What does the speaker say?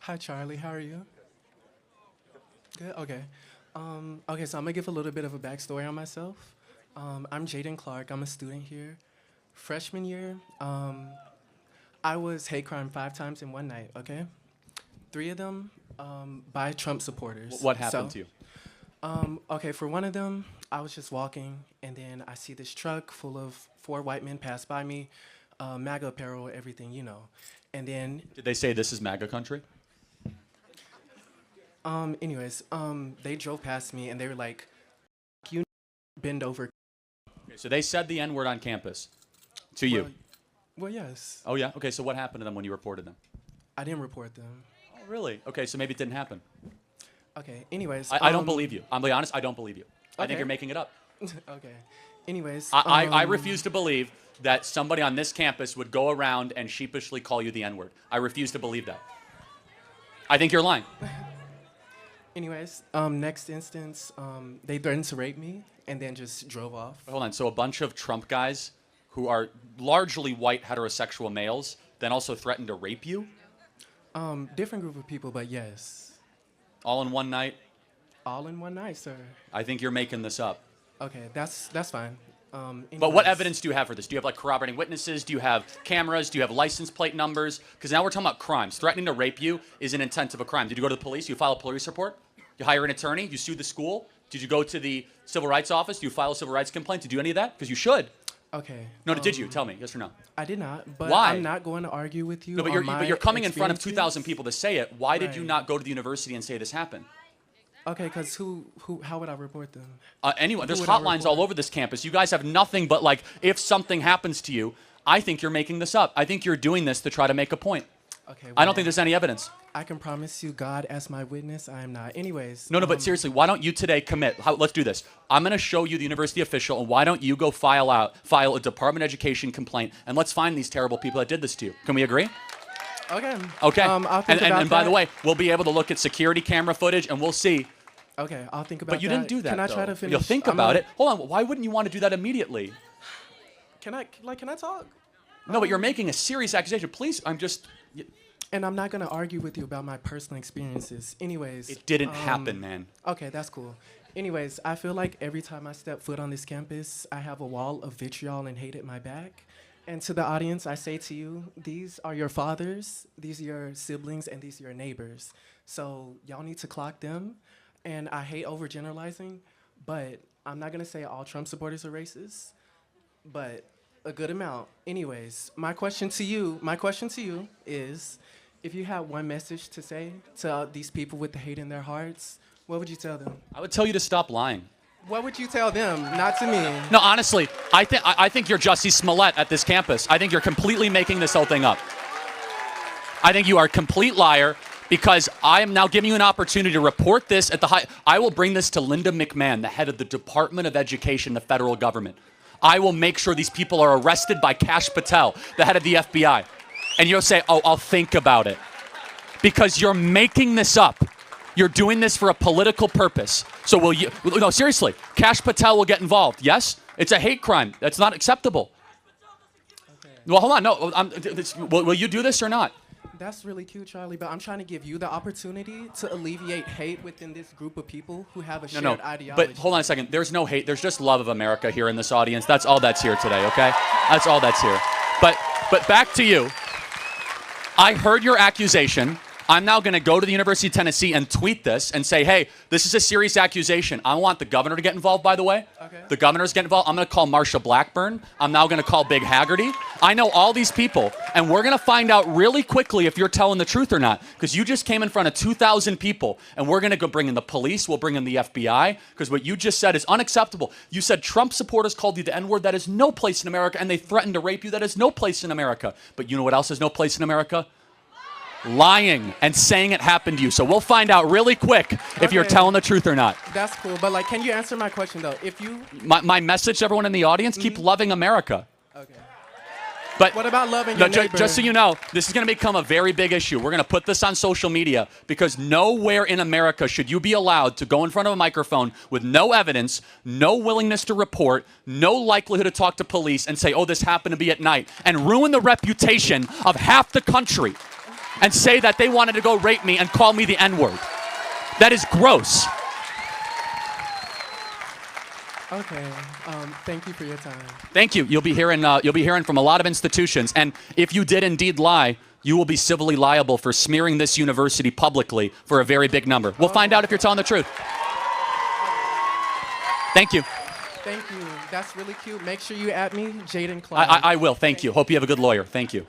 Hi, Charlie. How are you? Good. Okay. Okay. So I'm gonna give a little bit of a backstory on myself. I'm Jaden Clark. I'm a student here. Freshman year, I was hate crime 5 times in one night. Okay. Three of them by Trump supporters. What happened to you? Okay. For one of them, I was just walking, and then I see this truck full of 4 white men pass by me, MAGA apparel, everything, you know. And then, Did they say this is MAGA country? anyways, they drove past me, and they were like, "You bend over." Okay, so they said the N-word on campus to you. Well, yes. Oh, yeah? Okay, so what happened to them when you reported them? I didn't report them. Oh, really? Okay, so maybe it didn't happen. Okay. Anyways, I don't believe you. I'm being honest, I don't believe you. I think Okay. you're making it up. Okay. Anyways, I refuse to believe that somebody on this campus would go around and sheepishly call you the N-word. I refuse to believe that. I think you're lying. Anyways, next instance, they threatened to rape me and then just drove off. Hold on, so a bunch of Trump guys who are largely white heterosexual males then also threatened to rape you? Different group of people, but yes. All in one night? All in one night, sir. I think you're making this up. Okay, that's fine. But what Anyways, evidence do you have for this? Do you have like corroborating witnesses? Do you have cameras? Do you have license plate numbers? Because now we're talking about crimes. Threatening to rape you is an intent of a crime. Did you go to the police? You file a police report? You hire an attorney? You sue the school? Did you go to the civil rights office? Do you file a civil rights complaint? Did you do any of that? Because you should. Okay. No, did you? Tell me. Yes or no? I did not, but Why? I'm not going to argue with you. No, but on you're my coming in front of experiences. 2,000 people to say it. Why did you Right. not go to the university and say this happened? Okay, because how would I report them? Anyone, there's would I hotlines all report? over this campus. You guys have nothing but like, if something happens to you, I think you're making this up. I think you're doing this to try to make a point. Okay. I don't well, think there's any evidence. I can promise you, God as my witness, I am not. Anyways. No, but seriously, why don't you today commit? Let's do this. I'm going to show you the university official, and why don't you go file a Department of Education complaint, and let's find these terrible people that did this to you. Can we agree? Okay. Okay. I'll think and about by the that. way, we'll be able to look at security camera footage, and we'll see. Okay, I'll think about that. But you didn't do that. Can I try though. to finish? You'll think I'm about not- it. Hold on. Why wouldn't you want to do that immediately? Can I talk? No, but you're making a serious accusation. Please, And I'm not gonna argue with you about my personal experiences. Anyways. It didn't happen, man. Okay, that's cool. Anyways, I feel like every time I step foot on this campus, I have a wall of vitriol and hate at my back. And to the audience, I say to you, these are your fathers, these are your siblings, and these are your neighbors. So y'all need to clock them. And I hate overgeneralizing, but I'm not gonna say all Trump supporters are racist, but a good amount. Anyways, my question to you is, if you had one message to say to these people with the hate in their hearts, what would you tell them? I would tell you to stop lying. What would you tell them? Not to me. No, honestly, I think you're Jussie Smollett at this campus. I think you're completely making this whole thing up. I think you are a complete liar because I am now giving you an opportunity to report this at the high. I will bring this to Linda McMahon, the head of the Department of Education, the federal government. I will make sure these people are arrested by Kash Patel, the head of the FBI. And you'll say, oh, I'll think about it. Because you're making this up. You're doing this for a political purpose. So will you, no, seriously, Kash Patel will get involved. Yes? It's a hate crime. That's not acceptable. Okay. Well, hold on. No, will you do this or not? That's really cute, Charlie, but I'm trying to give you the opportunity to alleviate hate within this group of people who have a shared ideology. But hold on a second. There's no hate. There's just love of America here in this audience. That's all that's here today, okay? That's all that's here. But back to you. I heard your accusation. I'm now going to go to the University of Tennessee and tweet this and say, hey, this is a serious accusation. I want the governor to get involved, by the way. Okay. The governor's getting involved. I'm going to call Marsha Blackburn. I'm now going to call Big Haggerty. I know all these people, and we're going to find out really quickly if you're telling the truth or not, because you just came in front of 2,000 people, and we're going to go bring in the police. We'll bring in the FBI, because what you just said is unacceptable. You said Trump supporters called you the N-word. That is no place in America, and they threatened to rape you. That is no place in America. But you know what else is no place in America? Lying and saying it happened to you. So we'll find out really quick if you're Okay. telling the truth or not. That's cool, but like, can you answer my question though? If you, My message to everyone in the audience, keep loving America. okay. But What about loving no, your neighbor? just so you know, this is going to become a very big issue. We're going to put this on social media because nowhere in America should you be allowed to go in front of a microphone with no evidence, no willingness to report, no likelihood to talk to police and say, oh, this happened to be at night, and ruin the reputation of half the country. and say that they wanted to go rape me and call me the N-word. That is gross. Okay. Thank you for your time. Thank you. You'll be hearing from a lot of institutions, and if you did indeed lie, you will be civilly liable for smearing this university publicly for a very big number. We'll find out if you're telling the truth. Thank you. Thank you. That's really cute. Make sure you at me, Jaden Clark. I will. Thank you. Hope you have a good lawyer. Thank you.